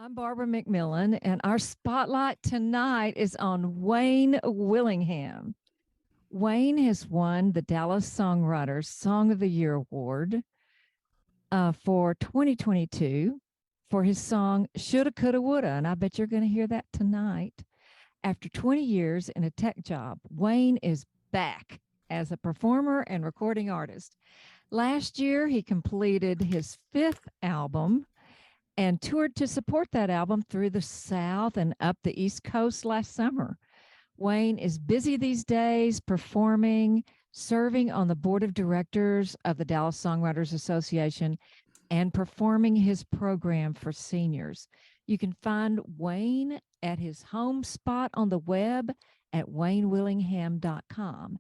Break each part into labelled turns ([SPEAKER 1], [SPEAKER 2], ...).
[SPEAKER 1] I'm Barbara McMillen, and our spotlight tonight is on Wayne Willingham. Wayne has won the Dallas Songwriter Song of the Year Award for 2022 for his song Shoulda, Coulda, Woulda. And I bet you're going to hear that tonight. After 20 years in a tech job, Wayne is back as a performer and recording artist. Last year, he completed his fifth album and toured to support that album through the South and up the East Coast last summer. Wayne is busy these days performing, serving on the board of directors of the Dallas Songwriters Association, and performing his program for seniors. You can find Wayne at his home spot on the web at waynewillingham.com.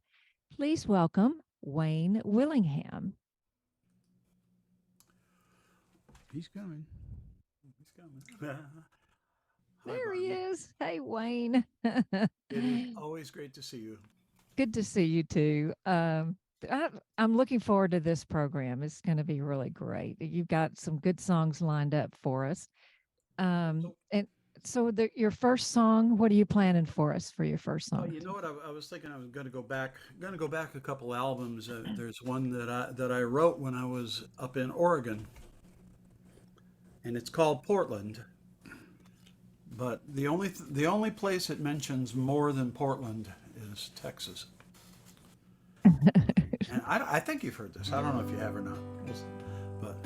[SPEAKER 1] Please welcome Wayne Willingham.
[SPEAKER 2] He's coming.
[SPEAKER 1] There he is. Hey, Wayne.
[SPEAKER 2] It is always great to see you.
[SPEAKER 1] Good to see you too. I'm looking forward to this program. It's going to be really great. You've got some good songs lined up for us. And so your first song, what are you planning for us for your first song?
[SPEAKER 2] You know what? I was thinking I was going to go back a couple albums. There's one that I wrote when I was up in Oregon, and it's called Portland. But the only place it mentions more than Portland is Texas. And I think you've heard this. I don't know if you have or not. But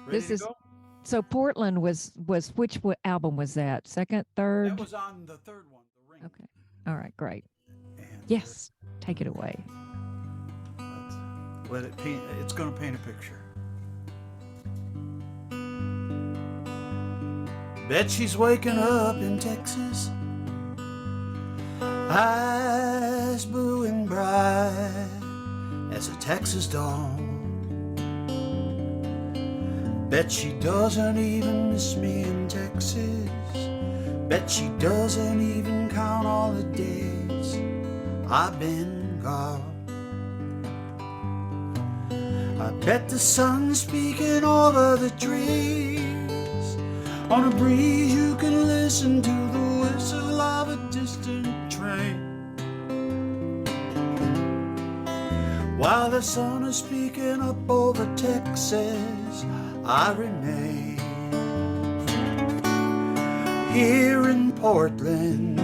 [SPEAKER 2] ready
[SPEAKER 1] This
[SPEAKER 2] to
[SPEAKER 1] is
[SPEAKER 2] go?
[SPEAKER 1] so Portland was which album was that? Second, third?
[SPEAKER 2] That was on the third one, The Ring.
[SPEAKER 1] Okay. All right, great.
[SPEAKER 2] And
[SPEAKER 1] Yes, take it away.
[SPEAKER 2] let it paint. It's going to paint a picture. Bet she's waking up in Texas, eyes blue and bright as a Texas dawn. Bet she doesn't even miss me in Texas. Bet she doesn't even count all the days I've been gone. I bet the sun's speaking over the trees. On a breeze you can listen to the whistle of a distant train. While the sun is speaking up over Texas, I remain here in Portland,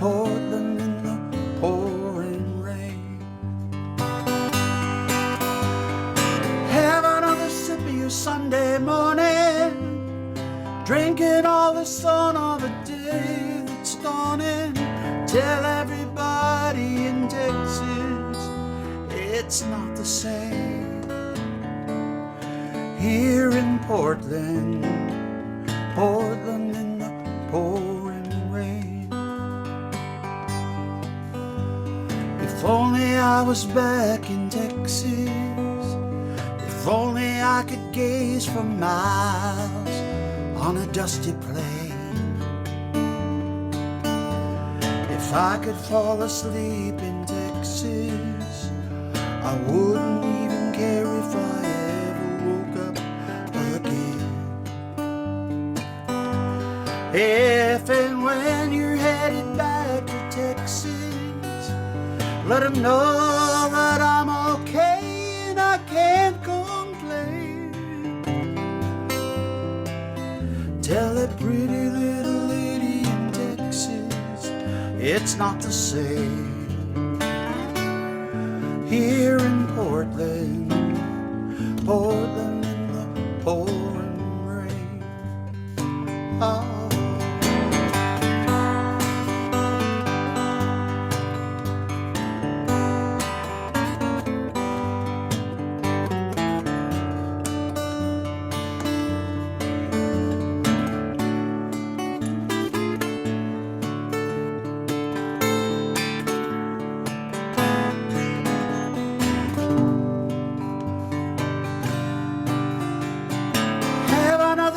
[SPEAKER 2] Portland in the pouring rain. Have another sip of your Sunday morning, drinking all the sun of a day that's dawning. Tell everybody in Texas it's not the same. Here in Portland, Portland in the pouring rain. If only I was back in Texas. If only I could gaze for miles on a dusty plain. If I could fall asleep in Texas, I wouldn't even care if I ever woke up again. If and when you're headed back to Texas, let them know that I'm okay and I can't complain. Tell that pretty little lady in Texas it's not the same. Here in Portland, Portland in the pouring rain. Oh.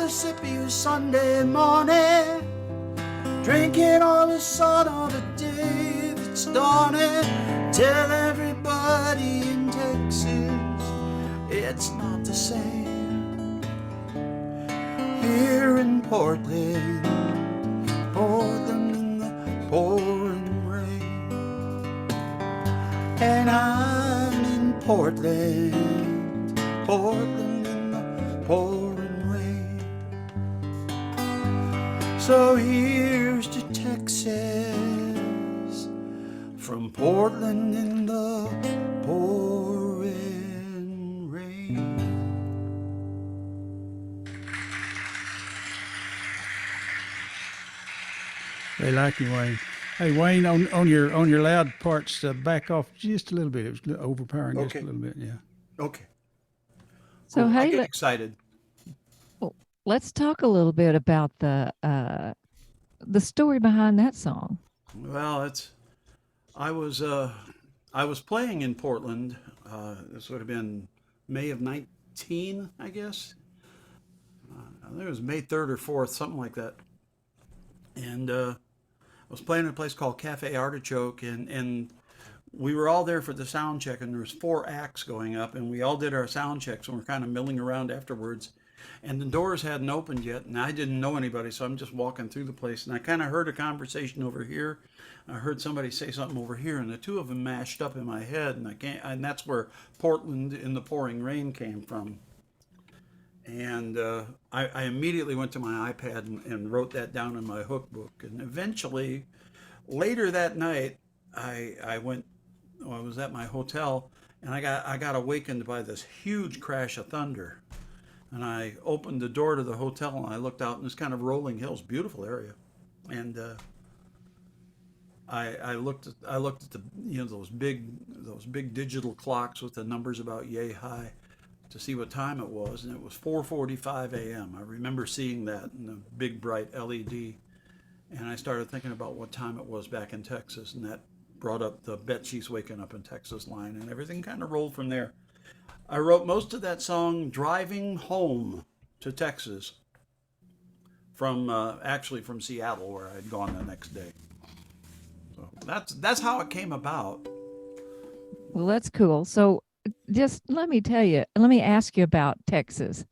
[SPEAKER 2] Sip of your Sunday morning, drinking all the sun of a day that's dawning. Tell everybody in Texas it's not the same. here in Portland, Portland in the pouring rain. And I'm in Portland, Portland in the pouring rain. So here's to Texas, from Portland in the pouring rain.
[SPEAKER 3] They like you, Wayne. Hey, Wayne, on your loud parts, back off just a little bit. It was overpowering just
[SPEAKER 2] Okay.
[SPEAKER 3] a little bit. Yeah.
[SPEAKER 2] Okay.
[SPEAKER 1] So,
[SPEAKER 2] I
[SPEAKER 1] hey,
[SPEAKER 2] get excited.
[SPEAKER 1] let's talk a little bit about the story behind that song.
[SPEAKER 2] Well, I was playing in Portland. This would have been May of 19, I guess. I think it was May 3rd or 4th, something like that. And I was playing at a place called Cafe Artichoke, and we were all there for the sound check, and there was 4 acts going up, and we all did our sound checks, and we're kind of milling around afterwards. And the doors hadn't opened yet, and I didn't know anybody, so I'm just walking through the place, and I kind of heard a conversation over here. I heard somebody say something over here, and the two of them mashed up in my head, and that's where Portland in the pouring rain came from. And I immediately went to my iPad and wrote that down in my hook book. And eventually, later that night, I was at my hotel, and I got awakened by this huge crash of thunder. And I opened the door to the hotel, and I looked out, and it's kind of rolling hills, beautiful area. And I looked at the those big digital clocks with the numbers about yay high, to see what time it was, and it was 4:45 a.m. I remember seeing that in a big bright LED, and I started thinking about what time it was back in Texas, and that brought up the Bet She's Waking Up in Texas line, and everything kind of rolled from there. I wrote most of that song driving home to Texas from actually from Seattle, where I'd gone the next day. So that's how it came about.
[SPEAKER 1] Well, that's cool. So just let me ask you about Texas.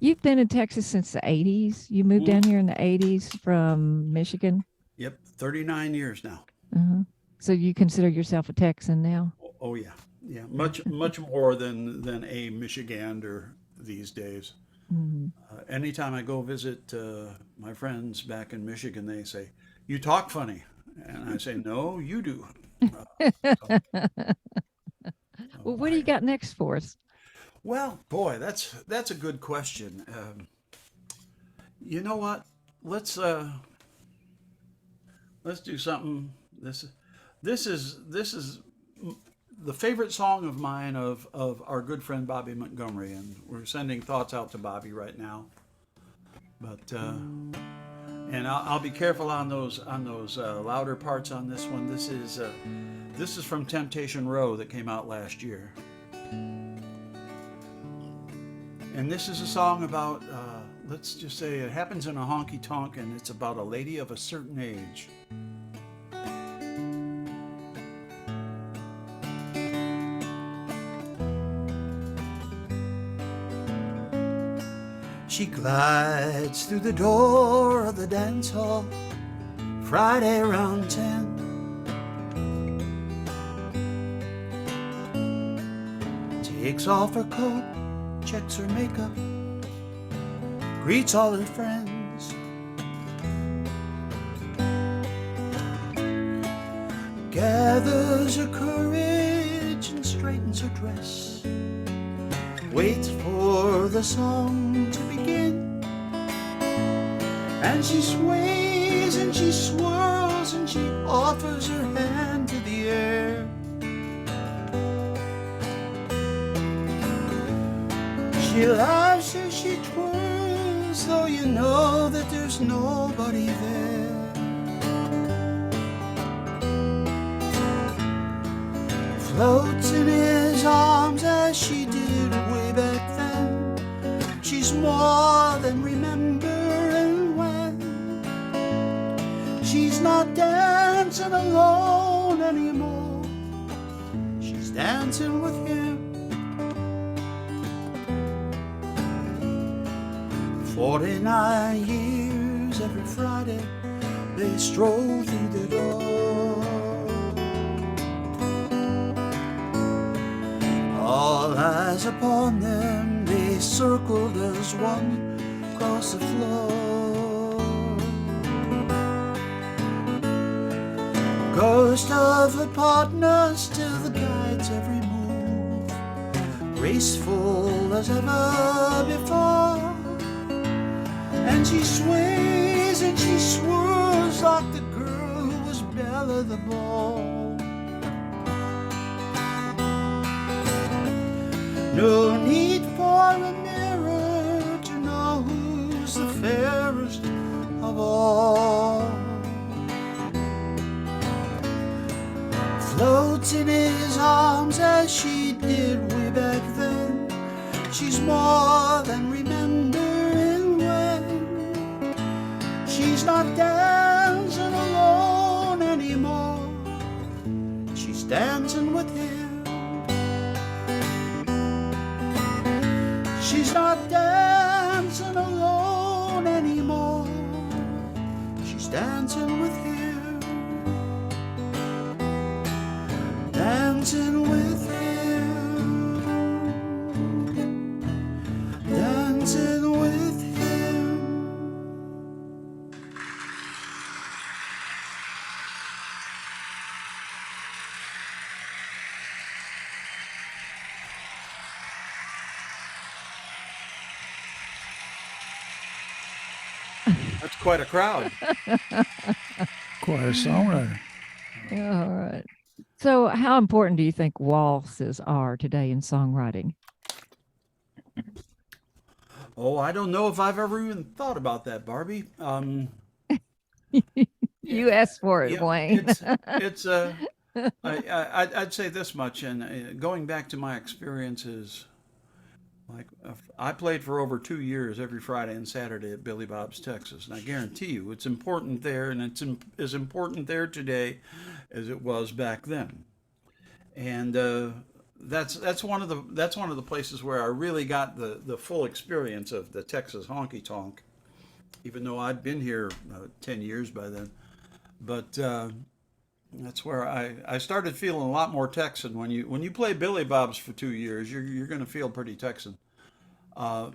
[SPEAKER 1] You've been in Texas since the 80s. You moved down here in the 80s from Michigan.
[SPEAKER 2] Yep, 39 years now.
[SPEAKER 1] Uh-huh. So you consider yourself a Texan now?
[SPEAKER 2] Oh yeah, much more than a Michigander these days.
[SPEAKER 1] Mm-hmm.
[SPEAKER 2] Anytime I go visit my friends back in Michigan, they say, "You talk funny," and I say, "No, you do."
[SPEAKER 1] Well, what do you got next for us?
[SPEAKER 2] Well, boy, that's a good question. You know what? Let's do something. This is the favorite song of mine of our good friend Bobby Montgomery, and we're sending thoughts out to Bobby right now. But and I'll be careful on those louder parts on this one. This is from Temptation Row that came out last year. And this is a song about, let's just say it happens in a honky-tonk, and it's about a lady of a certain age. She glides through the door of the dance hall Friday around 10. Takes off her coat, checks her makeup, greets all her friends. Gathers her courage and straightens her dress. Waits for the song to begin. And she sways and she swirls and she offers her hand to the air. She laughs as she twirls, though you know that there's nobody there. Floats in his arms as she did way back then. She's more than remembering when. She's not dancing alone anymore. She's dancing with him. 49 years every Friday they stroll through the door. All eyes upon them, they circled as one across the floor. Ghost of a partner still guides every move, graceful as ever before. And she sways and she swirls like the girl who was Bella the Ball. No need for a mirror to know who's the fairest of all. Floats in his arms as she did way back then. She's more than remembering when. She's not dancing alone anymore. She's dancing with him. She's not dancing alone anymore. She's dancing with him. Dancing with him. Dancing with him. That's quite a crowd.
[SPEAKER 3] Quite a songwriter.
[SPEAKER 1] Yeah, all right. So, how important do you think waltzes are today in songwriting?
[SPEAKER 2] Oh, I don't know if I've ever even thought about that, Barbie.
[SPEAKER 1] You asked for it,
[SPEAKER 2] Yeah,
[SPEAKER 1] Wayne.
[SPEAKER 2] it's I'd say this much, and going back to my experiences, like I played for over 2 years every Friday and Saturday at Billy Bob's, Texas, and I guarantee you it's important there, and it's as important there today as it was back then. And that's one of the places where I really got the full experience of the Texas honky tonk, even though I'd been here 10 years by then. But that's where I started feeling a lot more Texan. When you play Billy Bob's for 2 years, you're going to feel pretty Texan. But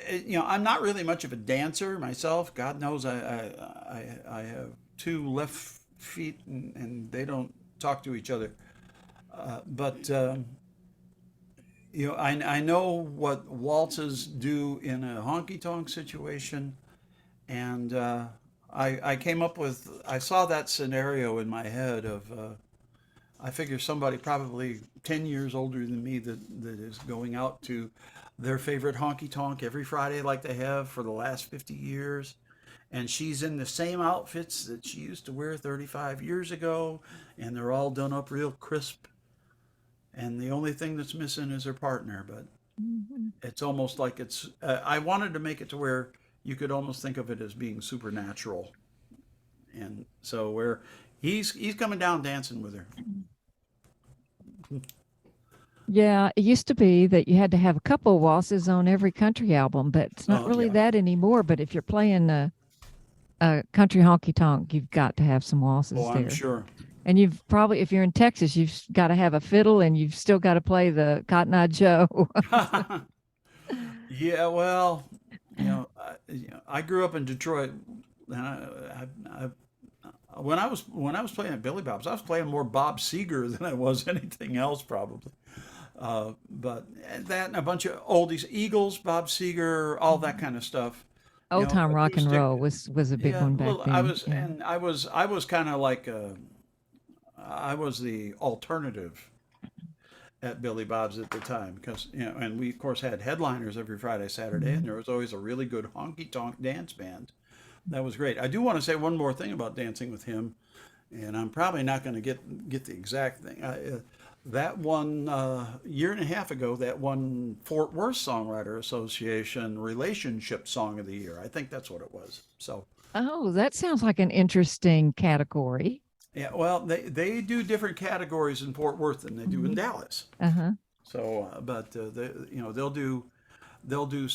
[SPEAKER 2] I'm not really much of a dancer myself. God knows I have two left feet and they don't talk to each other. But I know what waltzes do in a honky tonk situation, and I saw that scenario in my head of I figure somebody probably 10 years older than me that is going out to their favorite honky tonk every Friday like they have for the last 50 years. And she's in the same outfits that she used to wear 35 years ago, and they're all done up real crisp. And the only thing that's missing is her partner. But
[SPEAKER 1] Mhm.
[SPEAKER 2] it's almost like I wanted to make it to where you could almost think of it as being supernatural. And so where he's coming down dancing with her.
[SPEAKER 1] Yeah, it used to be that you had to have a couple of waltzes on every country album, but it's not
[SPEAKER 2] Oh,
[SPEAKER 1] really
[SPEAKER 2] yeah.
[SPEAKER 1] that anymore. But if you're playing a country honky tonk, you've got to have some waltzes
[SPEAKER 2] Oh, I'm
[SPEAKER 1] there.
[SPEAKER 2] sure.
[SPEAKER 1] And you've probably, if you're in Texas, you've got to have a fiddle and you've still got to play the Cotton Eye Joe.
[SPEAKER 2] Yeah, well, I grew up in Detroit, and when I was playing at Billy Bob's, I was playing more Bob Seger than I was anything else, probably. But that and a bunch of oldies, Eagles, Bob Seger, all that kind of stuff.
[SPEAKER 1] Old time rock and
[SPEAKER 2] Acoustic.
[SPEAKER 1] roll was a big
[SPEAKER 2] Yeah,
[SPEAKER 1] one back
[SPEAKER 2] well, I
[SPEAKER 1] then.
[SPEAKER 2] was,
[SPEAKER 1] Yeah.
[SPEAKER 2] and I was kind of like I was the alternative at Billy Bob's at the time because and we of course had headliners every Friday, Saturday, and
[SPEAKER 1] Mhm.
[SPEAKER 2] there was always a really good honky tonk dance band. That was great. I do want to say one more thing about dancing with him, and I'm probably not going to get the exact thing. That one year and a half ago, that one Fort Worth Songwriter Association Relationship Song of the Year. I think that's what it was. So
[SPEAKER 1] Oh, that sounds like an interesting category.
[SPEAKER 2] yeah, well, they do different categories in Fort Worth than they do in
[SPEAKER 1] Mhm.
[SPEAKER 2] Dallas.
[SPEAKER 1] Uh-huh.
[SPEAKER 2] So, but they'll do they'll do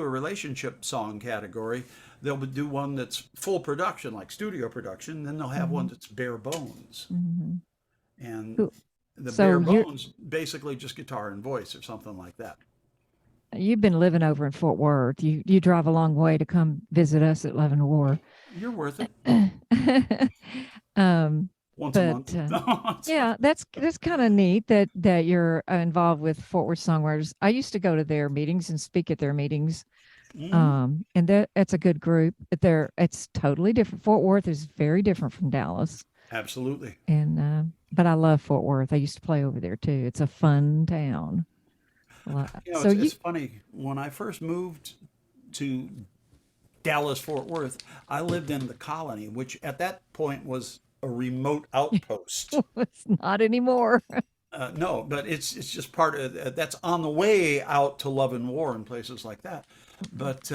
[SPEAKER 2] a relationship song category. They'll do one that's full production, like studio production. Then they'll have one that's bare bones,
[SPEAKER 1] Mm-hmm.
[SPEAKER 2] and
[SPEAKER 1] Cool.
[SPEAKER 2] the
[SPEAKER 1] So
[SPEAKER 2] bare bones basically just guitar and voice or something like that.
[SPEAKER 1] you've been living over in Fort Worth. You drive a long way to come visit us at Love and War.
[SPEAKER 2] You're worth it.
[SPEAKER 1] um,
[SPEAKER 2] Once a month.
[SPEAKER 1] yeah, that's kind of neat that you're involved with Fort Worth Songwriters. I used to go to their meetings and speak at their meetings. And that's a good group. It's totally different. Fort Worth is very different from Dallas.
[SPEAKER 2] Absolutely.
[SPEAKER 1] And but I love Fort Worth. I used to play over there too. It's a fun town. So
[SPEAKER 2] it's funny. When I first moved to Dallas, Fort Worth, I lived in the Colony, which at that point was a remote outpost.
[SPEAKER 1] It's not anymore.
[SPEAKER 2] No, but it's just part of that's on the way out to Love and War and places like that. But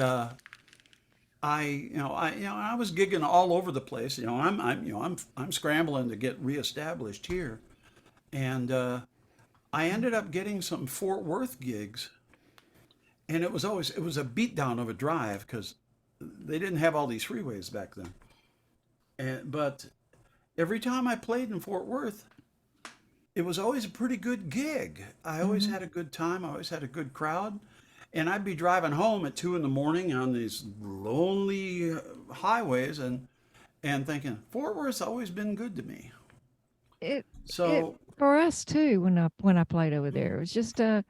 [SPEAKER 2] I was gigging all over the place. I'm scrambling to get reestablished here, and I ended up getting some Fort Worth gigs, and it was a beatdown of a drive because they didn't have all these freeways back then. But every time I played in Fort Worth, it was always a pretty good gig. I always had a good time. I always had a good crowd. And I'd be driving home at 2 a.m. on these lonely highways and thinking, Fort Worth's always been good to me.
[SPEAKER 1] For us too, when I played over there, it was just a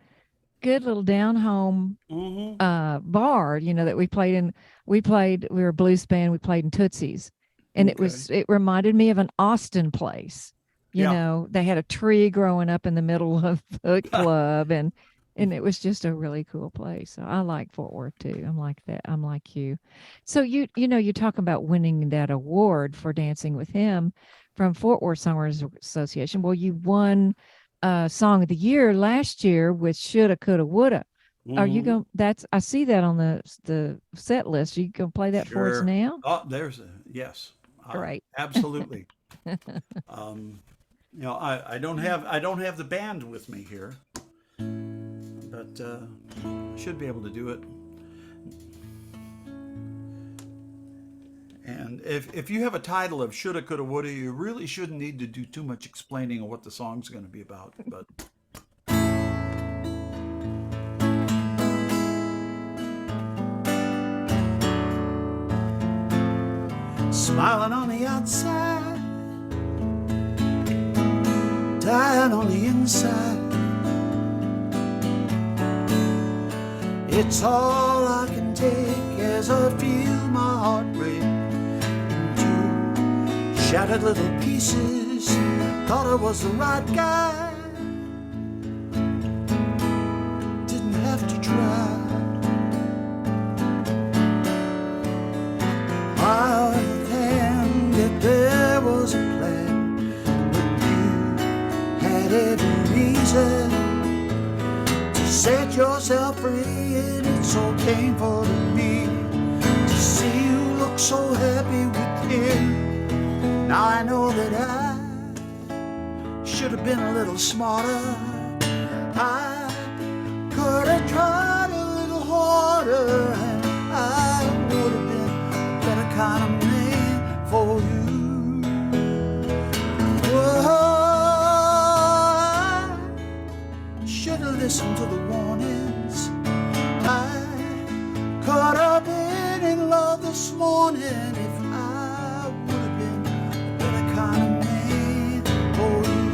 [SPEAKER 1] good little down home bar, that we played in. We were a blues band. We played in Tootsie's, and it reminded me of an Austin place. They had a tree growing up in the middle of the club, and it was just a really cool place. So I like Fort Worth too. I'm like that. I'm like you. So you're talking about winning that award for Dancing with Him from Fort Worth Songwriters Association. Well, you won Song of the Year last year with Shoulda, Coulda, Woulda. Are you going? I see that on the set list. Are you gonna play that for us now?
[SPEAKER 2] Oh, yes.
[SPEAKER 1] Great.
[SPEAKER 2] Absolutely. I don't have the band with me here, but should be able to do it. And if you have a title of Shoulda, Coulda, Woulda, you really shouldn't need to do too much explaining of what the song's going to be about. But smiling on the outside, dying on the inside. It's all I can take as I feel my heart break into shattered little pieces. Thought I was the right guy, didn't have to try. I think that there was a plan, but you had every reason to set yourself free, and it's so painful to me to see you look so happy with him. Now I know that I should have been a little smarter. I could have tried a little harder, and I would have been a better kind of man for you. I should have listened to the warnings. I could have been in love this morning if I would have been a better kind of man for you.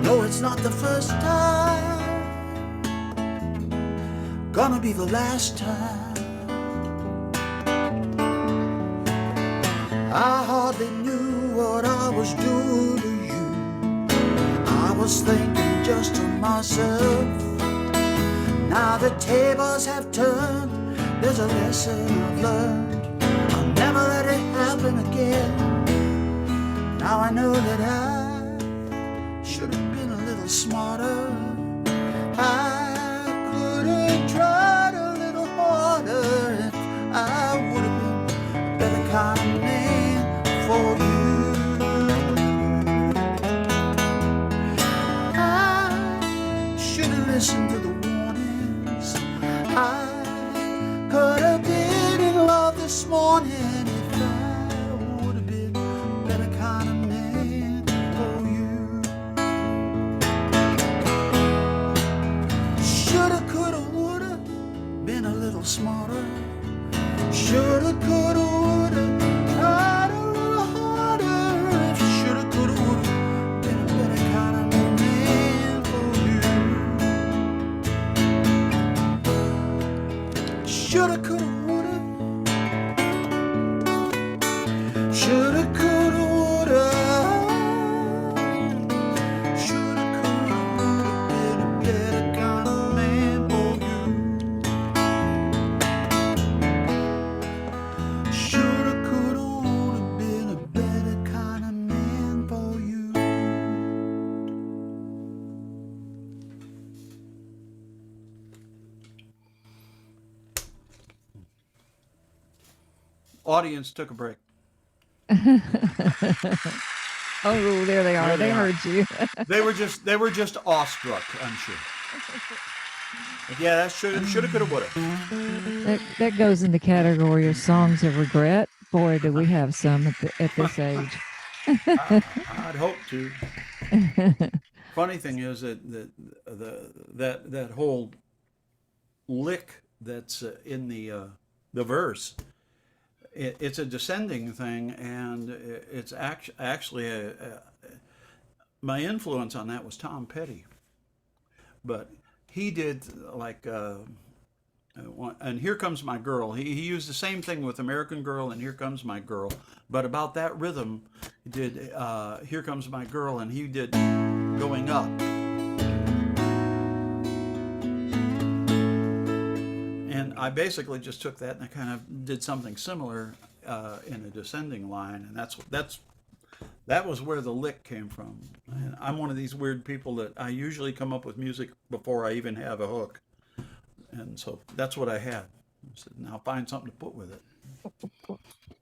[SPEAKER 2] No, it's not the first time, gonna be the last time. I hardly knew what I was doing to you. I was thinking just to myself. Now the tables have turned, there's a lesson I've learned. I'll never let it happen again. Now I know that I should have been a little smarter. I could have tried a little harder if I would have been a better kind of man for you. better kind of man for you. Shoulda, coulda, woulda, been a little smarter. Shoulda, coulda, woulda, tried a little harder. If shoulda, coulda, woulda, been a better kind of man for you. Shoulda, coulda, woulda, shoulda, coulda, woulda, shoulda, coulda, woulda, been a better kind of man for you. Shoulda, coulda, woulda, been a better kind of man for you. Audience took a break.
[SPEAKER 1] Oh, there they are.
[SPEAKER 2] There
[SPEAKER 1] They
[SPEAKER 2] they are.
[SPEAKER 1] heard you.
[SPEAKER 2] They were just awestruck, I'm sure. But yeah, that shoulda, coulda, woulda.
[SPEAKER 1] That goes in the category of songs of regret. Boy, do we have some at this age.
[SPEAKER 2] I'd hope to. Funny thing is that whole lick that's in the verse, it's a descending thing, and it's actually my influence on that was Tom Petty, but he did like and Here Comes My Girl. He used the same thing with American Girl and Here Comes My Girl, but about that rhythm, he did Here Comes My Girl, and he did Going Up. And I basically just took that and I kind of did something similar in a descending line, and that was where the lick came from. And I'm one of these weird people that I usually come up with music before I even have a hook, and so that's what I had. I said, now find something to put with it.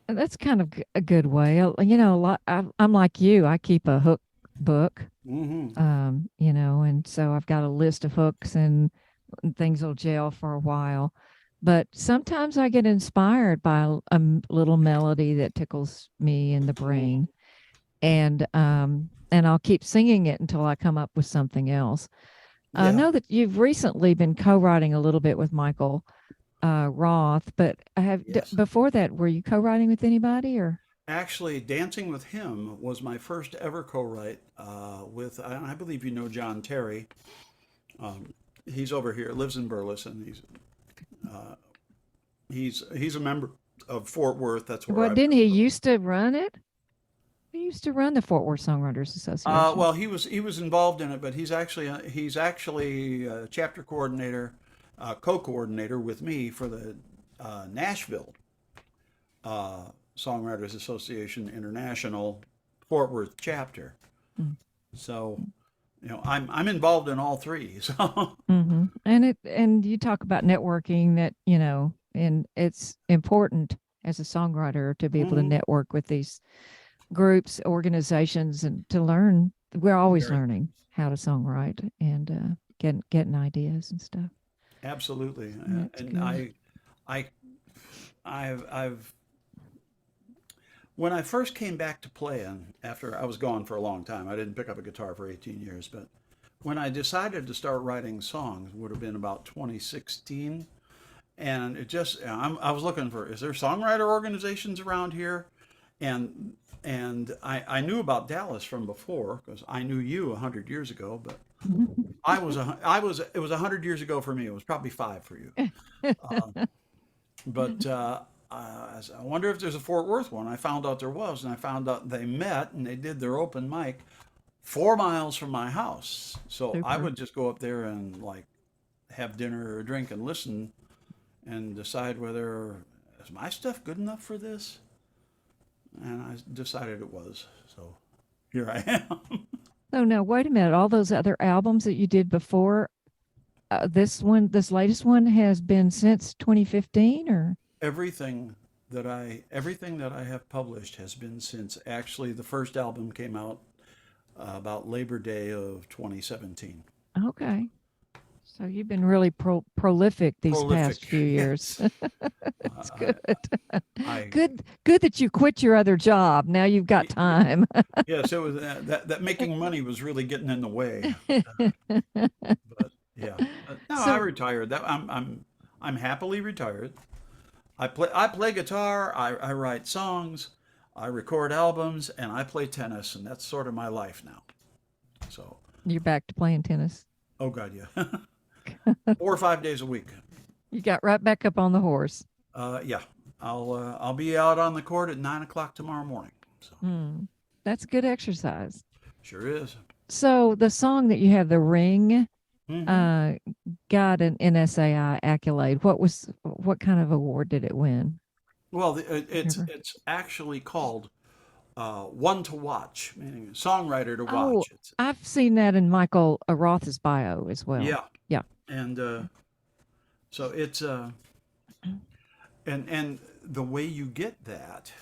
[SPEAKER 1] And that's kind of a good way. You know, I'm like you. I keep a hook book, you know, and so I've got a list of hooks and things will gel for a while. But sometimes I get inspired by a little melody that tickles me in the brain, and I'll keep singing it until I come up with something else. I
[SPEAKER 2] Yeah.
[SPEAKER 1] know that you've recently been co-writing a little bit with Michael Roth, but
[SPEAKER 2] Yes.
[SPEAKER 1] before that, were you co-writing with anybody or?
[SPEAKER 2] Actually, Dancing with Him was my first ever co-write with, I believe you know John Terry. He's over here, lives in Burleson. He's a member of Fort Worth. That's where
[SPEAKER 1] Well,
[SPEAKER 2] I.
[SPEAKER 1] didn't he used to run it? He used to run the Fort Worth Songwriters Association.
[SPEAKER 2] Well, he was involved in it, but he's actually a chapter coordinator, co-coordinator with me for the Nashville Songwriters Association International Fort Worth chapter.
[SPEAKER 1] Mm.
[SPEAKER 2] So, you know, I'm involved in all three. So
[SPEAKER 1] And you talk about networking, that, you know, and it's important as a songwriter to be able to
[SPEAKER 2] Mhm.
[SPEAKER 1] network with these groups, organizations, and to learn. We're always
[SPEAKER 2] Very.
[SPEAKER 1] learning how to songwrite and getting ideas and stuff.
[SPEAKER 2] Absolutely.
[SPEAKER 1] That's
[SPEAKER 2] And
[SPEAKER 1] good.
[SPEAKER 2] I've when I first came back to playing after I was gone for a long time, I didn't pick up a guitar for 18 years, but when I decided to start writing songs, would have been about 2016, and I was looking for, is there songwriter organizations around here? And I knew about Dallas from before because I knew you 100 years ago, but it was 100 years ago for me. It was probably 5 for you. But I wonder if there's a Fort Worth one. I found out there was, and I found out they met and they did their open mic 4 miles from my house. So I
[SPEAKER 1] Super.
[SPEAKER 2] would just go up there and like have dinner or a drink and listen and decide whether is my stuff good enough for this. And I decided it was. So here I am.
[SPEAKER 1] Oh no, wait a minute. All those other albums that you did before this latest one has been since 2015, or?
[SPEAKER 2] Everything that I have published has been since actually the first album came out about Labor Day of 2017.
[SPEAKER 1] Okay. So you've been really prolific these past few years.
[SPEAKER 2] Yes.
[SPEAKER 1] That's good.
[SPEAKER 2] I
[SPEAKER 1] Good that you quit your other job. Now you've got time.
[SPEAKER 2] yes, it was that making money was really getting in the way. But yeah, no, I
[SPEAKER 1] So
[SPEAKER 2] retired. That I'm happily retired. I play guitar. I write songs. I record albums, and I play tennis, and that's sort of my life now. So,
[SPEAKER 1] you're back to playing tennis.
[SPEAKER 2] oh God, yeah, 4 or 5 days a week.
[SPEAKER 1] You got right back up on the horse.
[SPEAKER 2] Yeah, I'll be out on the court at 9 o'clock tomorrow morning. So
[SPEAKER 1] Hmm. That's good exercise.
[SPEAKER 2] sure is.
[SPEAKER 1] So the song that you have, "The Ring,"
[SPEAKER 2] Hmm.
[SPEAKER 1] uh, got an NSAI accolade. What kind of award did it win?
[SPEAKER 2] Well,
[SPEAKER 1] Remember?
[SPEAKER 2] it's actually called one to watch, meaning songwriter to
[SPEAKER 1] Oh,
[SPEAKER 2] watch. It's
[SPEAKER 1] I've seen that in Michael Roth's bio as well.
[SPEAKER 2] yeah,
[SPEAKER 1] Yeah.
[SPEAKER 2] and so it's and the way you get that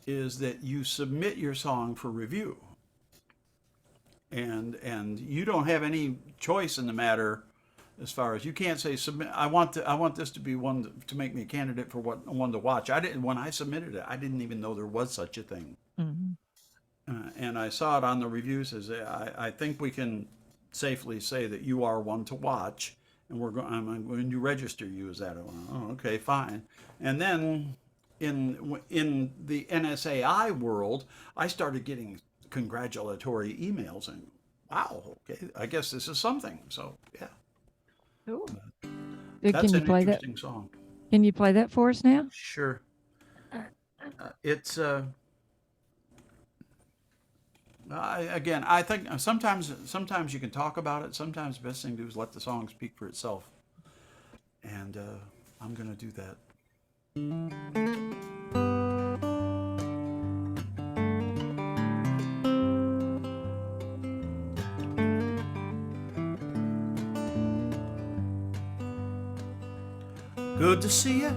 [SPEAKER 2] is that you submit your song for review, and you don't have any choice in the matter as far as you can't say submit. I want this to be one to make me a candidate for one to watch. I didn't when I submitted it. I didn't even know there was such a thing.
[SPEAKER 1] Mhm.
[SPEAKER 2] And I saw it on the reviews as I think we can safely say that you are one to watch, and I'm going to register you as that. Oh, okay, fine. And then in the NSAI world, I started getting congratulatory emails, and wow, okay, I guess this is something. So yeah,
[SPEAKER 1] Cool.
[SPEAKER 2] that's
[SPEAKER 1] Can you
[SPEAKER 2] an
[SPEAKER 1] play that?
[SPEAKER 2] interesting song.
[SPEAKER 1] Can you play that for us now?
[SPEAKER 2] Sure, it's. Again, I think sometimes you can talk about it. Sometimes the best thing to do is let the song speak for itself, and I'm going to do that. Good to see you.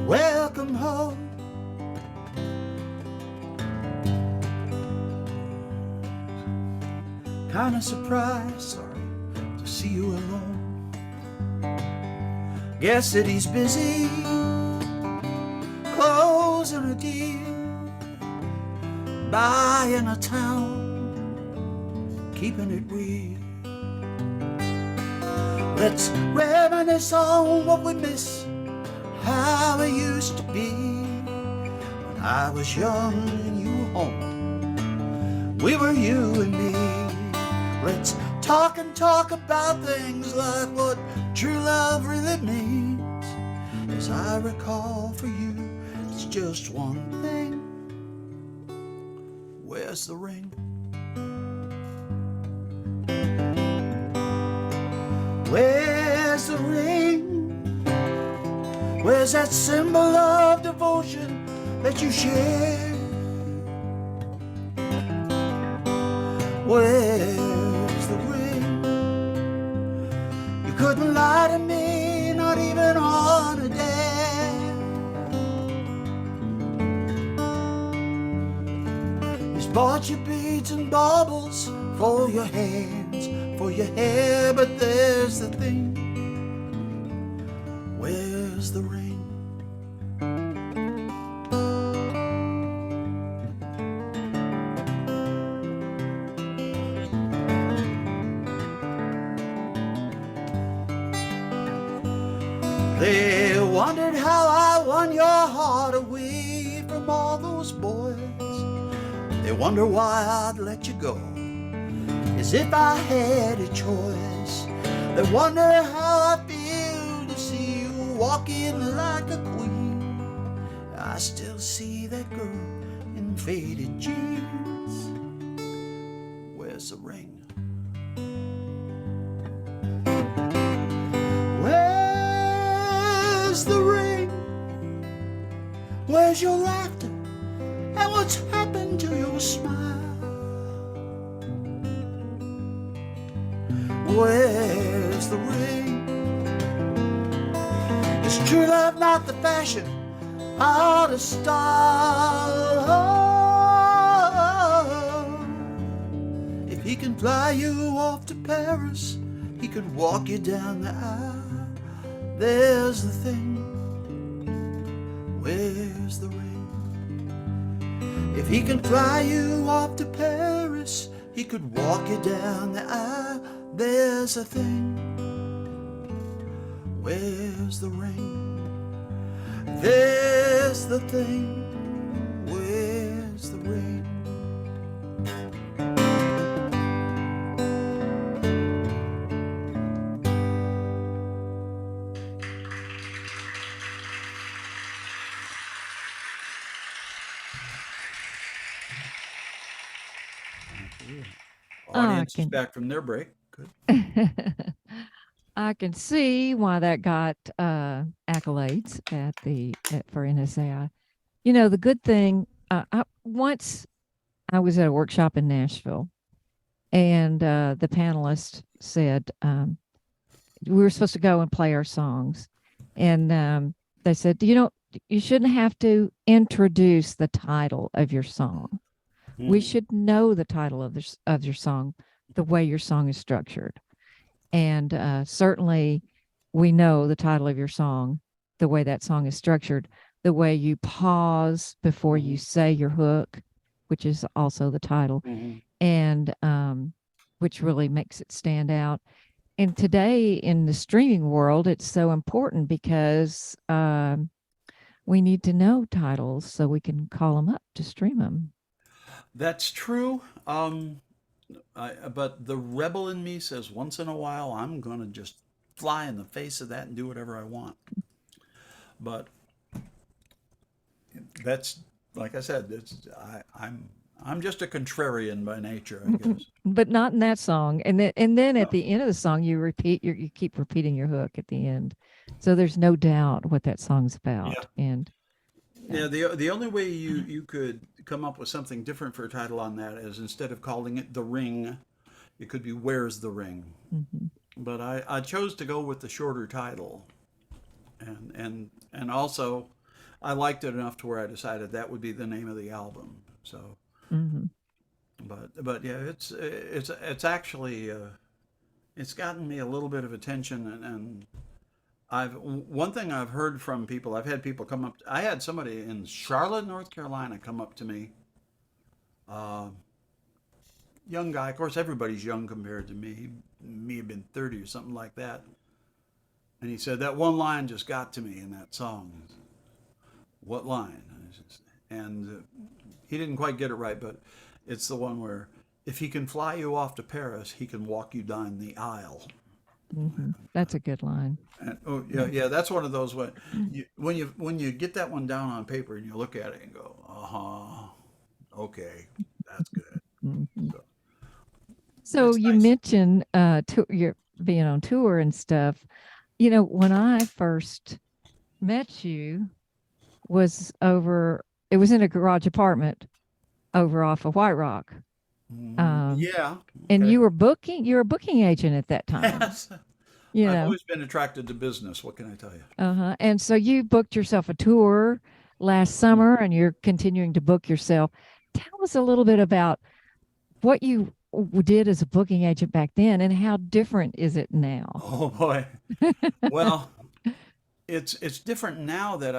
[SPEAKER 2] Welcome home. Kinda surprised, sorry, to see you alone. Guess that he's busy closing a deal, buying a town, keeping it real. Let's reminisce on what we miss, how it used to be. When I was young and you were home, we were you and me. Let's talk about things like what true love really means. As I recall for you, it's just one thing. Where's the ring? Where's the ring? Where's that symbol of devotion that you share? Where's the ring? You couldn't lie to me, not even on a dare. He's bought you beads and baubles for your hands, for your hair, but there's the thing. Where's the ring? They wondered how I won your heart away from all those boys. They wonder why I'd let you go, as if I had a choice. They wonder how I feel to see you walking like a queen. I still see that girl in faded jeans. Where's the ring? Where's the ring? Where's your laughter? And what's happened to your smile? Where's the ring? Is true love not the fashion, or the style? If he can play fly you off to Paris, he could walk you down the aisle. There's the thing, where's the ring? If he can fly you off to Paris, he could walk you down the aisle. There's a thing, where's the ring? There's the thing, where's the ring? Audience is back from their break. Good.
[SPEAKER 1] I can see why that got accolades for NSAI. You know, the good thing, once I was at a workshop in Nashville, and the panelist said we were supposed to go and play our songs, and they said, you shouldn't have to introduce the title of your song. We should know the title of your song, the way your song is structured. And certainly we know the title of your song, the way that song is structured, the way you pause before you say your hook, which is also the title, and which really makes it stand out. And today in the streaming world, it's so important because we need to know titles so we can call them up to stream them.
[SPEAKER 2] That's true. But the rebel in me says once in a while I'm going to just fly in the face of that and do whatever I want. But that's, like I said, I'm just a contrarian by nature, I guess.
[SPEAKER 1] But not in that song. And then at
[SPEAKER 2] No.
[SPEAKER 1] the end of the song, you keep repeating your hook at the end, so there's no doubt what that song's about.
[SPEAKER 2] Yeah.
[SPEAKER 1] And
[SPEAKER 2] Yeah, the only way you could come up with something different for a title on that is instead of calling it The Ring, it could be Where's the Ring? But I chose to go with the shorter title, and also I liked it enough to where I decided that would be the name of the album. So, but yeah, it's actually it's gotten me a little bit of attention, and one thing I've heard from people, I've had people come up. I had somebody in Charlotte, North Carolina, come up to me. Young guy, of course, everybody's young compared to me. Me had been 30 or something like that. And he said that one line just got to me in that song. What line? And he didn't quite get it right, but it's the one where if he can fly you off to Paris, he can walk you down the aisle.
[SPEAKER 1] That's a good line.
[SPEAKER 2] And, oh yeah, that's one of those when you get that one down on paper and you look at it and go, okay, that's good.
[SPEAKER 1] So
[SPEAKER 2] that's
[SPEAKER 1] you
[SPEAKER 2] nice.
[SPEAKER 1] mentioned you're being on tour and stuff. You know, when I first met you, it was in a garage apartment over off of White Rock.
[SPEAKER 2] Yeah,
[SPEAKER 1] And
[SPEAKER 2] okay.
[SPEAKER 1] you were a booking agent at that time.
[SPEAKER 2] Yes.
[SPEAKER 1] You
[SPEAKER 2] I've
[SPEAKER 1] know,
[SPEAKER 2] always been attracted to business. What can I tell you?
[SPEAKER 1] and so you booked yourself a tour last summer, and you're continuing to book yourself. Tell us a little bit about what you did as a booking agent back then, and how different is it now?
[SPEAKER 2] Oh boy. Well, it's different now that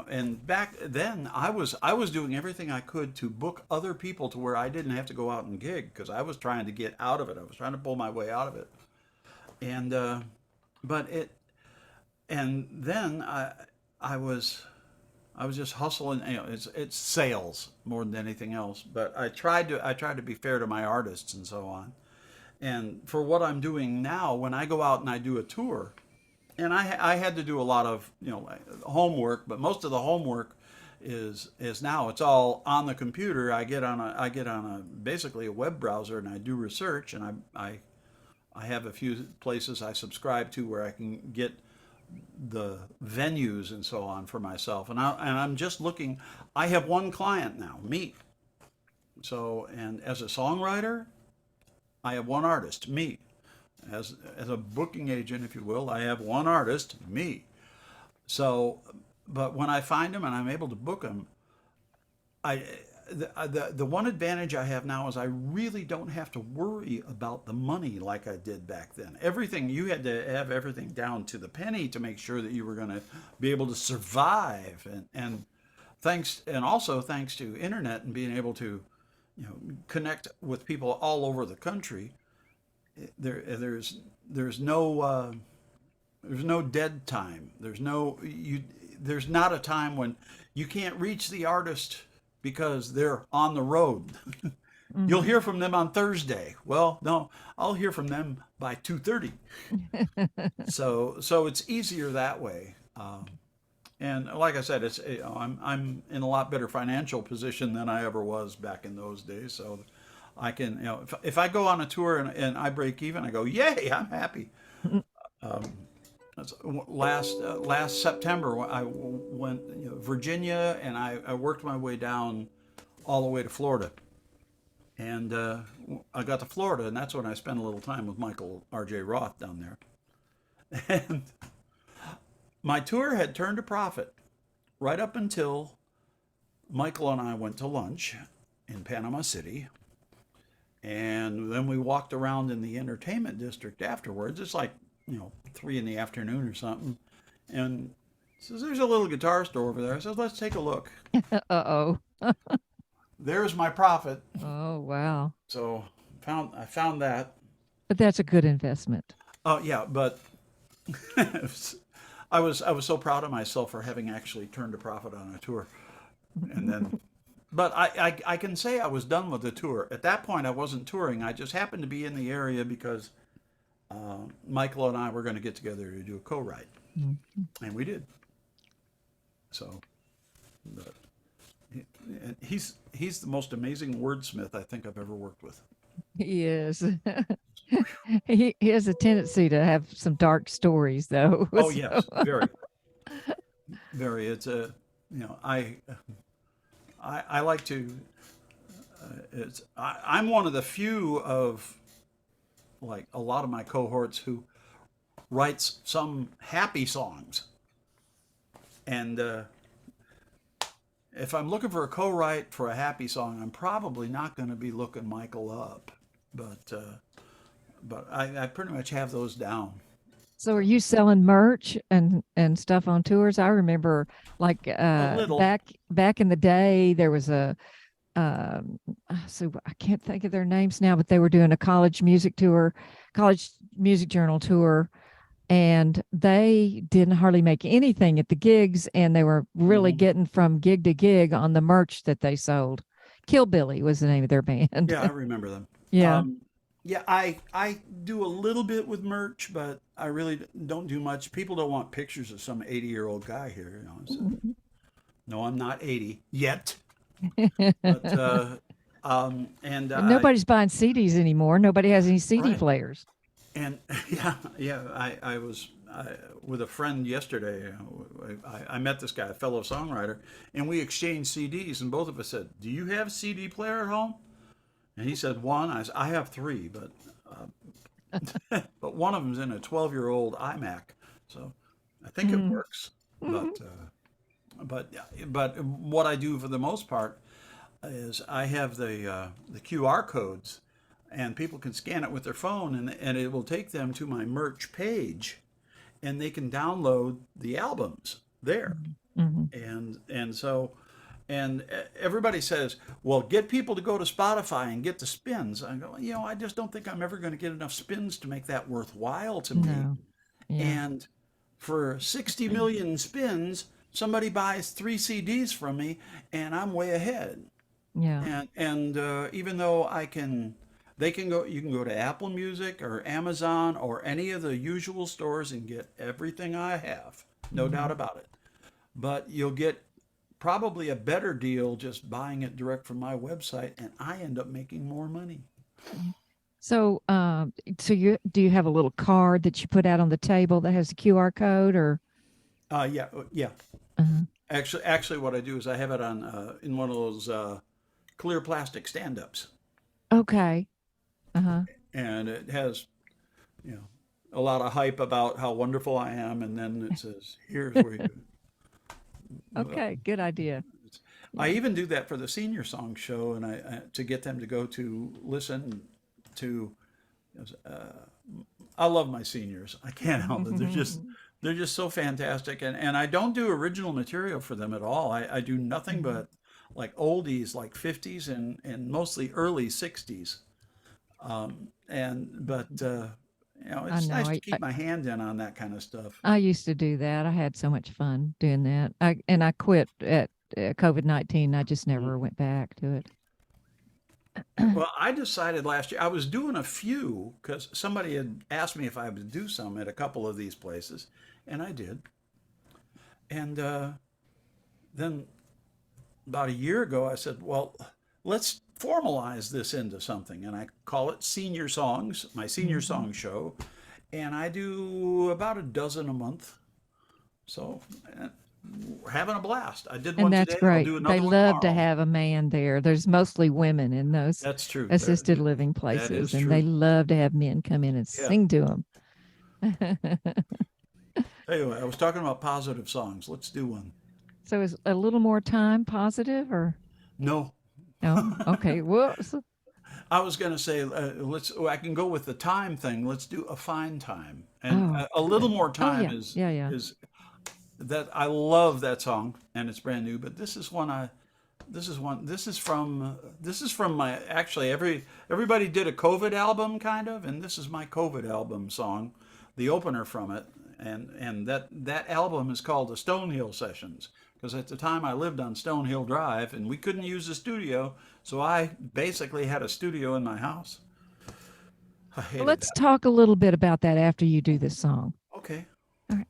[SPEAKER 2] and back then I was doing everything I could to book other people to where I didn't have to go out and gig because I was trying to get out of it. I was trying to pull my way out of it. And but it and then I was just hustling. It's sales more than anything else. But I tried to be fair to my artists and so on. And for what I'm doing now, when I go out and I do a tour, and I had to do a lot of homework, but most of the homework is now it's all on the computer. I get on a basically a web browser and I do research, and I have a few places I subscribe to where I can get the venues and so on for myself. And I'm just looking. I have one client now, me. So, and as a songwriter, I have one artist, me. As a booking agent, if you will, I have one artist, me. So, but when I find them and I'm able to book them, the one advantage I have now is I really don't have to worry about the money like I did back then. Everything, you had to have everything down to the penny to make sure that you were going to be able to survive. And thanks, and also thanks to internet and being able to, connect with people all over the country, there's no there's no dead time. There's not a time when you can't reach the artist because they're on the road. You'll
[SPEAKER 1] Mhm.
[SPEAKER 2] hear from them on Thursday. Well, no, I'll hear from them by 2:30. So it's easier that way. And like I said, I'm in a lot better financial position than I ever was back in those days. So I can, if I go on a tour and I break even, I go, yay, I'm happy. Um, last September, I went, Virginia, and I worked my way down all the way to Florida. And I got to Florida, and that's when I spent a little time with Michael R.J. Roth down there. And my tour had turned a profit right up until Michael and I went to lunch in Panama City. And then we walked around in the entertainment district afterwards. It's like, 3 in the afternoon or something. And says, there's a little guitar store over there. I said, let's take a look.
[SPEAKER 1] Uh-oh.
[SPEAKER 2] There's my profit.
[SPEAKER 1] Oh, wow.
[SPEAKER 2] So I found that.
[SPEAKER 1] But that's a good investment.
[SPEAKER 2] Oh yeah, but I was so proud of myself for having actually turned a profit on a tour. And then but I can say I was done with the tour. At that point I wasn't touring. I just happened to be in the area because Michael and I were going to get together to do a co-write.
[SPEAKER 1] Mhm.
[SPEAKER 2] And we did. So but and he's the most amazing wordsmith I think I've ever worked with.
[SPEAKER 1] He is. He has a tendency to have some dark stories, though.
[SPEAKER 2] Oh
[SPEAKER 1] So,
[SPEAKER 2] yes, very, very. It's a, I like to. I'm one of the few of like a lot of my cohorts who writes some happy songs, and if I'm looking for a co-write for a happy song, I'm probably not going to be looking Michael up, but I pretty much have those down.
[SPEAKER 1] so are you selling merch and stuff on tours? I remember, like,
[SPEAKER 2] A little.
[SPEAKER 1] back in the day, there was a so I can't think of their names now, but they were doing a college music tour, college music journal tour, and they didn't hardly make anything at the gigs, and they were really
[SPEAKER 2] Mhm.
[SPEAKER 1] getting from gig to gig on the merch that they sold. Killbilly was the name of their band.
[SPEAKER 2] Yeah, I remember them.
[SPEAKER 1] Yeah.
[SPEAKER 2] Yeah, I do a little bit with merch, but I really don't do much. People don't want pictures of some 80-year-old guy here. So, no, I'm not 80 yet. But and
[SPEAKER 1] And nobody's buying CDs anymore. Nobody has any CD
[SPEAKER 2] right,
[SPEAKER 1] players.
[SPEAKER 2] and yeah. I was with a friend yesterday. I met this guy, a fellow songwriter, and we exchanged CDs, and both of us said, "Do you have a CD player at home?" And he said one. I said, I have three, but one of them's in a 12-year-old iMac, so I think it
[SPEAKER 1] Mm.
[SPEAKER 2] works. But but what I do for the most part is I have the QR codes, and people can scan it with their phone, and it will take them to my merch page, and they can download the albums there.
[SPEAKER 1] Mhm.
[SPEAKER 2] And so everybody says, well, get people to go to Spotify and get the spins. I go, I just don't think I'm ever going to get enough spins to make that worthwhile to me.
[SPEAKER 1] No. Yeah.
[SPEAKER 2] And for 60 million spins, somebody buys 3 CDs from me, and I'm way ahead.
[SPEAKER 1] Yeah.
[SPEAKER 2] And even though they can go, you can go to Apple Music or Amazon or any of the usual stores and get everything I have, no doubt
[SPEAKER 1] Mhm.
[SPEAKER 2] about it. But you'll get probably a better deal just buying it direct from my website, and I end up making more money.
[SPEAKER 1] So, so do you have a little card that you put out on the table that has the QR code, or?
[SPEAKER 2] Yeah.
[SPEAKER 1] Uh,
[SPEAKER 2] Actually, what I do is I have it on in one of those clear plastic stand-ups,
[SPEAKER 1] okay. Uh-huh.
[SPEAKER 2] and it has you know a lot of hype about how wonderful I am, and then it says, "Here's where you." Well,
[SPEAKER 1] Okay, good idea.
[SPEAKER 2] I even do that for the senior song show, and to get them to go to listen to. I love my seniors. I can't help it. They're just so fantastic, and I don't do original material for them at all. I do nothing but like oldies, like 50s and mostly early 60s. And but
[SPEAKER 1] I
[SPEAKER 2] it's
[SPEAKER 1] know.
[SPEAKER 2] nice to keep my hand in on that kind of stuff.
[SPEAKER 1] I used to do that. I had so much fun doing that. I quit at COVID-19. I just never went back to it.
[SPEAKER 2] Well, I decided last year I was doing a few because somebody had asked me if I would do some at a couple of these places, and I did. And then about a year ago, I said, "Well, let's formalize this into something," and I call it Senior Songs, my senior
[SPEAKER 1] Mhm.
[SPEAKER 2] song show, and I do about a dozen a month. So we're having a blast. I did
[SPEAKER 1] And
[SPEAKER 2] one
[SPEAKER 1] that's
[SPEAKER 2] today. I'll
[SPEAKER 1] great.
[SPEAKER 2] do
[SPEAKER 1] They
[SPEAKER 2] another one
[SPEAKER 1] love to
[SPEAKER 2] tomorrow.
[SPEAKER 1] have a man there. There's mostly women in those
[SPEAKER 2] That's true.
[SPEAKER 1] assisted living
[SPEAKER 2] That
[SPEAKER 1] places,
[SPEAKER 2] is
[SPEAKER 1] and they
[SPEAKER 2] true.
[SPEAKER 1] love to have men come in and
[SPEAKER 2] Yeah.
[SPEAKER 1] sing to them.
[SPEAKER 2] Anyway, I was talking about positive songs. Let's do one.
[SPEAKER 1] So is a little more time positive or
[SPEAKER 2] No,
[SPEAKER 1] no? Okay. Whoops.
[SPEAKER 2] I was going to say I can go with the time thing. Let's do a fine time, and
[SPEAKER 1] Oh,
[SPEAKER 2] a little more
[SPEAKER 1] oh
[SPEAKER 2] time
[SPEAKER 1] yeah. Yeah, yeah.
[SPEAKER 2] is that I love that song, and it's brand new. But this is one I this is from my actually everybody did a COVID album kind of, and this is my COVID album song, the opener from it, and that album is called the Stonehill Sessions because at the time I lived on Stonehill Drive and we couldn't use the studio, so I basically had a studio in my house. I
[SPEAKER 1] Well,
[SPEAKER 2] hated
[SPEAKER 1] let's
[SPEAKER 2] that.
[SPEAKER 1] talk a little bit about that after you do this song.
[SPEAKER 2] Okay.
[SPEAKER 1] All right.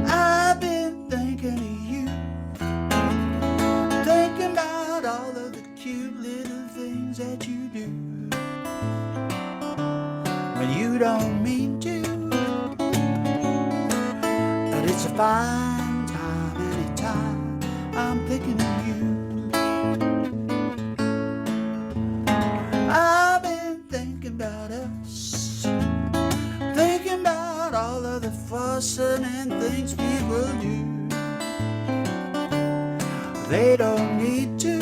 [SPEAKER 2] I've been thinking of you, thinking about all of the cute little things that you do when you don't mean to. But it's a fine time anytime I'm thinking of you. I've been thinking about us, thinking about all of the fussing and things people do. They don't need to,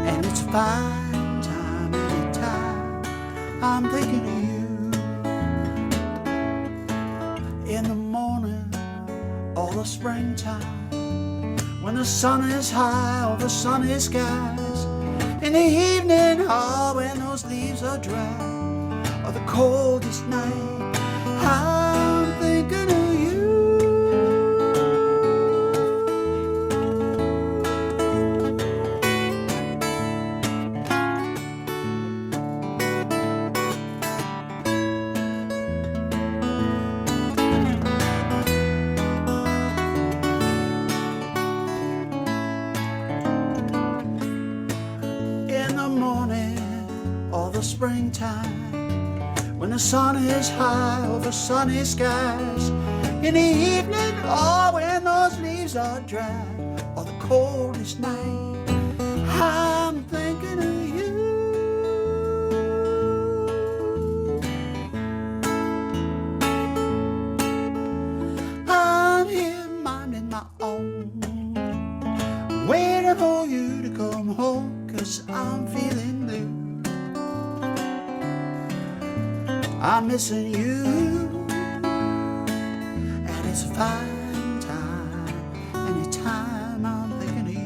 [SPEAKER 2] and it's a fine time anytime I'm thinking of you. In the morning or the springtime, when the sun is high over sunny skies, in the evening or when those leaves are dry, or the coldest night, I'm thinking of you. In the morning or the springtime, when the sun is high over sunny skies, in the evening or when those leaves are dry, or the coldest night, I'm thinking of you. I'm here minding my own, waiting for you to come home, 'cause I'm feeling blue. I'm missing you, and it's a fine time anytime I'm thinking of you.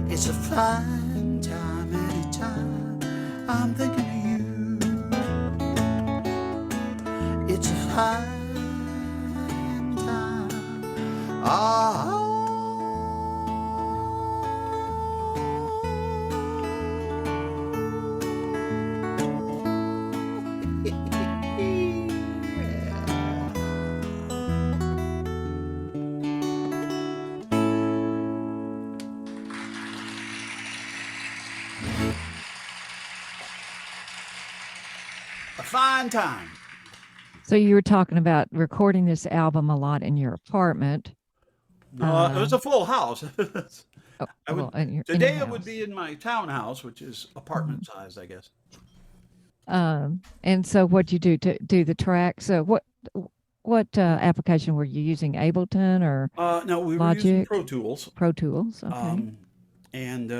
[SPEAKER 2] It's a fine time anytime I'm thinking of you. It's a fine time. Ah. a fine time.
[SPEAKER 1] So you were talking about recording this album a lot in your apartment.
[SPEAKER 2] No, it was a full house.
[SPEAKER 1] Oh,
[SPEAKER 2] I
[SPEAKER 1] well,
[SPEAKER 2] would
[SPEAKER 1] in your
[SPEAKER 2] today it would
[SPEAKER 1] house.
[SPEAKER 2] be in my townhouse, which is apartment size, I guess.
[SPEAKER 1] And so what you do to do the track? So what application were you using? Ableton or
[SPEAKER 2] No, we were using
[SPEAKER 1] Logic?
[SPEAKER 2] Pro Tools,
[SPEAKER 1] Pro Tools? Okay.
[SPEAKER 2] um, and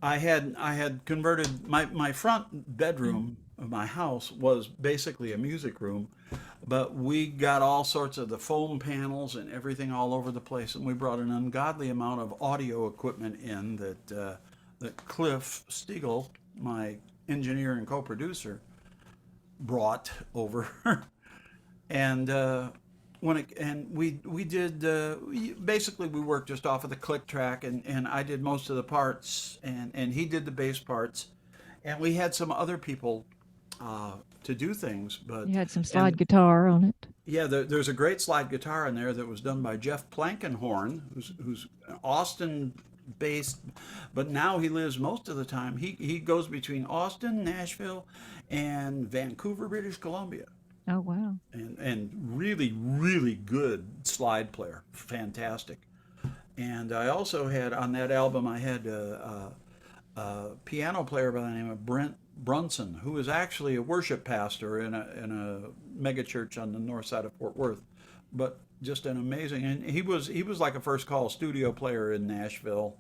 [SPEAKER 2] I had converted my front bedroom of my house was basically a music room, but we got all sorts of the foam panels and everything all over the place, and we brought an ungodly amount of audio equipment in that Cliff Stiegel, my engineer and co-producer, brought over, and we did basically we worked just off of the click track, and I did most of the parts, and he did the bass parts, and we had some other people to do things, but
[SPEAKER 1] You had some slide
[SPEAKER 2] and
[SPEAKER 1] guitar on it.
[SPEAKER 2] yeah, there's a great slide guitar in there that was done by Jeff Plankenhorn, who's Austin based, but now he lives most of the time. He goes between Austin, Nashville, and Vancouver, British Columbia,
[SPEAKER 1] Oh wow.
[SPEAKER 2] and really really good slide player, fantastic. And I also had on that album I had a piano player by the name of Brent Brunson, who is actually a worship pastor in a mega church on the north side of Fort Worth, but just an amazing. And he was like a first call studio player in Nashville,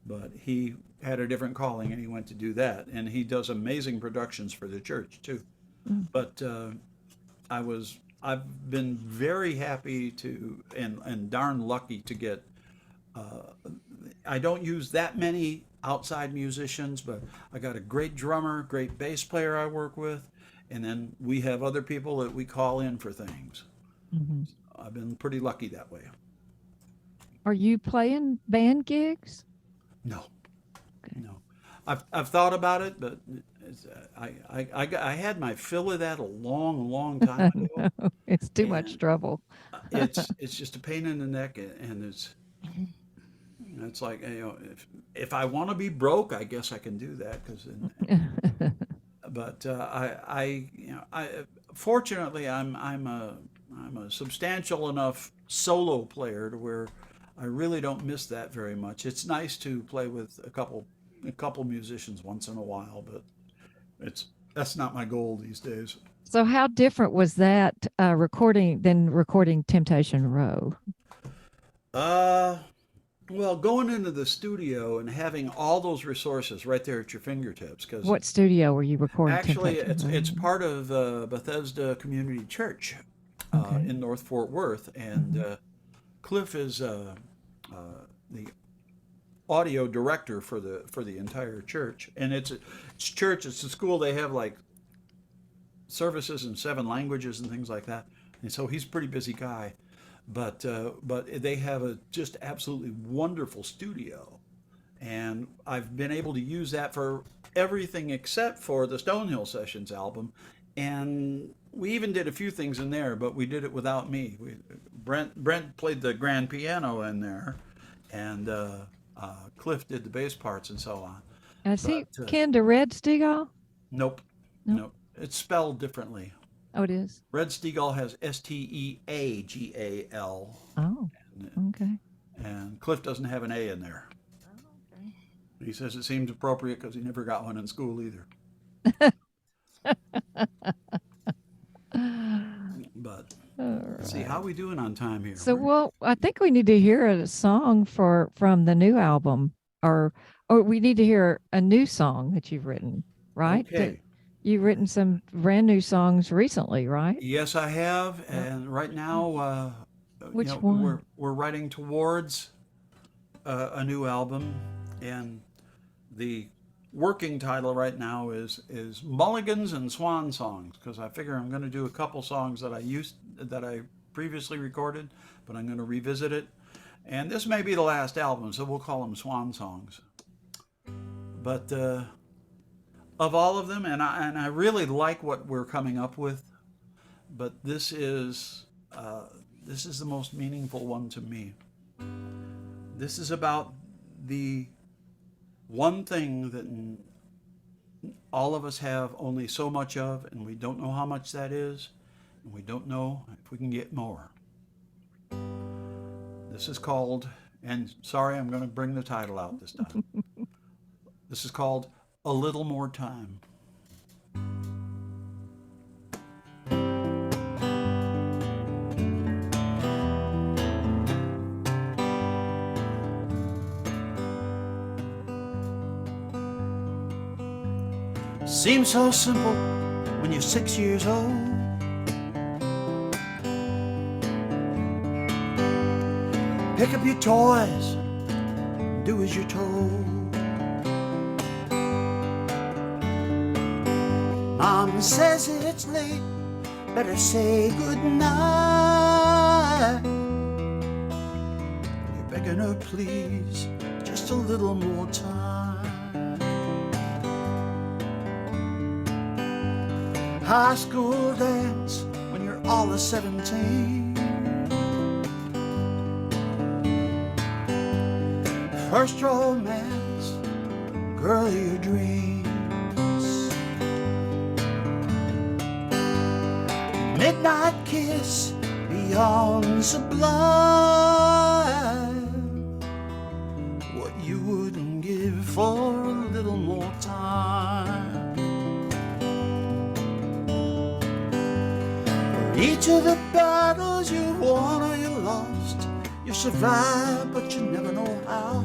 [SPEAKER 2] but he had a different calling and he went to do that. And he does amazing productions for the church too.
[SPEAKER 1] Mm.
[SPEAKER 2] But I've been very happy to and darn lucky to get. I don't use that many outside musicians, but I got a great drummer, great bass player I work with, and then we have other people that we call in for things.
[SPEAKER 1] Hmm.
[SPEAKER 2] I've been pretty lucky that way.
[SPEAKER 1] Are you playing band gigs?
[SPEAKER 2] No,
[SPEAKER 1] Okay.
[SPEAKER 2] no, I've thought about it, but I had my fill of that a long time ago,
[SPEAKER 1] No, it's too much
[SPEAKER 2] and
[SPEAKER 1] trouble.
[SPEAKER 2] it's just a pain in the neck, and it's like, if I want to be broke, I guess I can do that because. But I fortunately I'm a substantial enough solo player to where I really don't miss that very much. It's nice to play with a couple musicians once in a while, but that's not my goal these days.
[SPEAKER 1] So how different was that recording than recording Temptation Row?
[SPEAKER 2] Uh, well, going into the studio and having all those resources right there at your fingertips, because
[SPEAKER 1] What studio were you recording
[SPEAKER 2] actually
[SPEAKER 1] Temptation
[SPEAKER 2] it's
[SPEAKER 1] Row?
[SPEAKER 2] part of Bethesda Community Church
[SPEAKER 1] Okay.
[SPEAKER 2] in North Fort Worth, and
[SPEAKER 1] Hmm.
[SPEAKER 2] Cliff is the audio director for the entire church, and it's church. It's a school. They have like services in 7 languages and things like that, and so he's a pretty busy guy. But they have a just absolutely wonderful studio, and I've been able to use that for everything except for the Stonehill Sessions album, and we even did a few things in there, but we did it without me. Brent played the grand piano in there, and Cliff did the bass parts and so on.
[SPEAKER 1] Is he
[SPEAKER 2] But
[SPEAKER 1] kin to Red Steagall?
[SPEAKER 2] nope,
[SPEAKER 1] No.
[SPEAKER 2] nope, it's spelled differently.
[SPEAKER 1] Oh, it is.
[SPEAKER 2] Red Steagall has Steagal,
[SPEAKER 1] Oh,
[SPEAKER 2] and,
[SPEAKER 1] okay.
[SPEAKER 2] and Cliff doesn't have an A in there. He says it seems appropriate because he never got one in school either. But
[SPEAKER 1] All
[SPEAKER 2] let's see, how
[SPEAKER 1] right.
[SPEAKER 2] we doing on time here?
[SPEAKER 1] So, well, I think we need to hear a song from the new album, or we need to hear a new song that you've written, right?
[SPEAKER 2] Okay.
[SPEAKER 1] You've written some brand new songs recently, right?
[SPEAKER 2] Yes, I have,
[SPEAKER 1] Uh,
[SPEAKER 2] and right now,
[SPEAKER 1] Which
[SPEAKER 2] we're
[SPEAKER 1] one?
[SPEAKER 2] we're writing towards a new album, and the working title right now is Mulligans and Swan Songs, because I figure I'm going to do a couple songs that I previously recorded, but I'm going to revisit it, and this may be the last album, so we'll call them Swan Songs. But of all of them, and I really like what we're coming up with, but this is the most meaningful one to me. This is about the one thing that all of us have only so much of, and we don't know how much that is, and we don't know if we can get more. This is called, and sorry, I'm going to bring the title out this time. This is called A Little More Time. Seems so simple when you're 6 years old. Pick up your toys, do as you're told. Mom says it's late, better say goodnight. You're begging her, please, just a little more time. High school dance when you're all of 17. First romance, girl of your dreams. Midnight kiss beyond sublime. What you wouldn't give for a little more time. Each of the battles you won or you lost, you survive, but you never know how.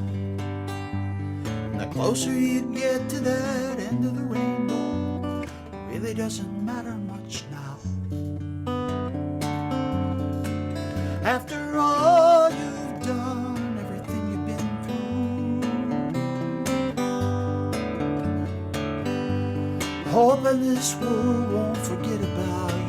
[SPEAKER 2] And the closer you get to that end of the rainbow, it really doesn't matter much now. After all you've done, everything you've been through, hoping this world won't forget about you.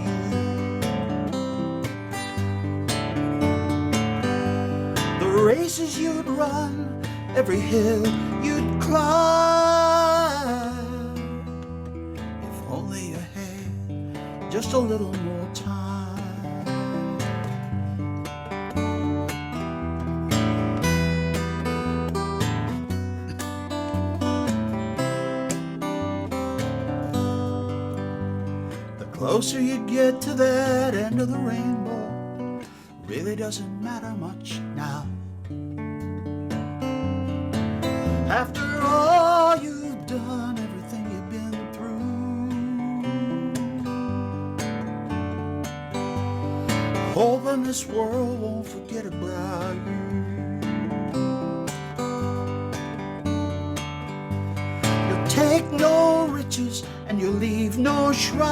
[SPEAKER 2] Races you'd run, every hill you'd climb, if only you had just a little more time. The closer you get to that end of the rainbow, really doesn't matter much now. After all you've done, everything you've been through, hoping this world won't forget about you. You'll take no riches and you'll leave no shrine,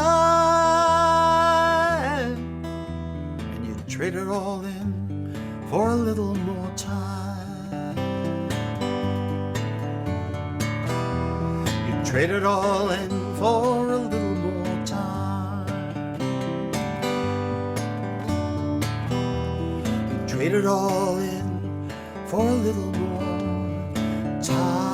[SPEAKER 2] and you trade it all in for a little more time. Trade it all in for a little more time. Trade it all in for a little more time.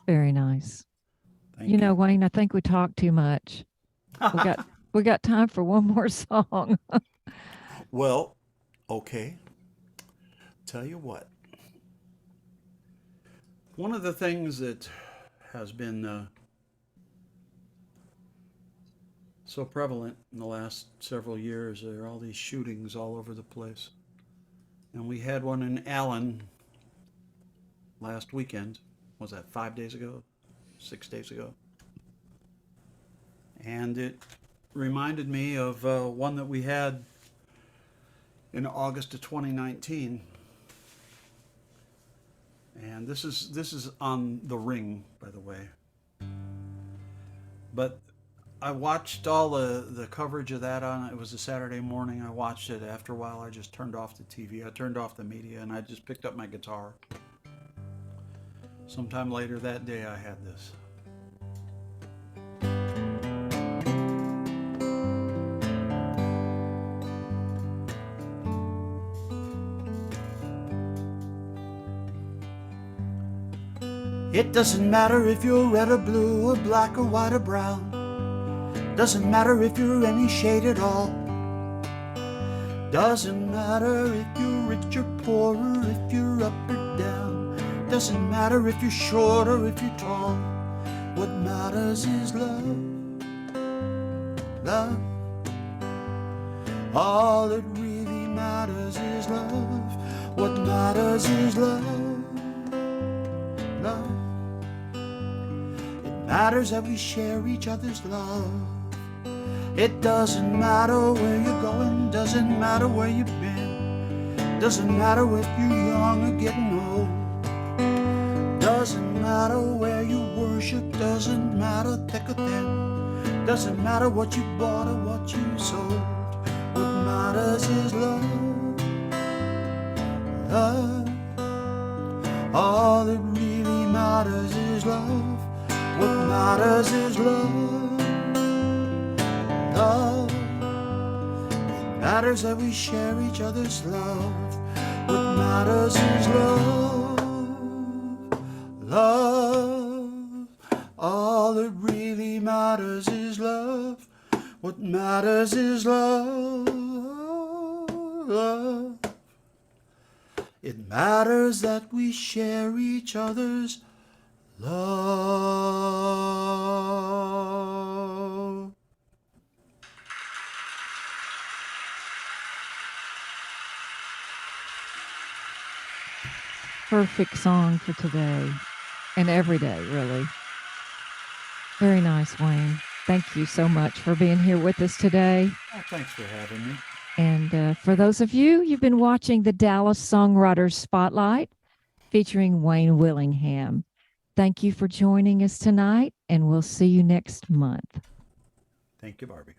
[SPEAKER 1] Very nice.
[SPEAKER 2] Thank
[SPEAKER 1] You know, Wayne, I think we talked too much. We got time for one more song.
[SPEAKER 2] Well, okay. Tell you what. One of the things that has been so prevalent in the last several years are all these shootings all over the place. And we had one in Allen last weekend. Was that 5 days ago? 6 days ago? And it reminded me of one that we had in August of 2019. And this is on The Ring, by the way. But I watched all the coverage of that on it was a Saturday morning. I watched it. After a while, I just turned off the TV. I turned off the media, and I just picked up my guitar. Sometime later that day, I had this. It doesn't matter if you're red or blue or black or white or brown. Doesn't matter if you're any shade at all. Doesn't matter if you're rich or poor or if you're up or down. Doesn't matter if you're short or if you're tall. What matters is love. Love. All that really matters is love. What matters is love. Love. It matters that we share each other's love. It doesn't matter where you're going, doesn't matter where you've been. Doesn't matter if you're young or getting old. Doesn't matter where you worship, doesn't matter thick or thin. Doesn't matter what you bought or what you sold. What matters is love. Love. All that really matters is love. What matters is love. Love. It matters that we share each other's love. What matters is love. Love. All that really matters is love. What matters is love. Love. It matters that we share each other's love.
[SPEAKER 1] Perfect song for today and every day, really. Very nice, Wayne. Thank you so much for being here with us today.
[SPEAKER 2] Oh, thanks for having me.
[SPEAKER 1] And for those of you, you've been watching the Dallas Songwriters Spotlight featuring Wayne Willingham. Thank you for joining us tonight, and we'll see you next month.
[SPEAKER 2] Thank you, Barbie.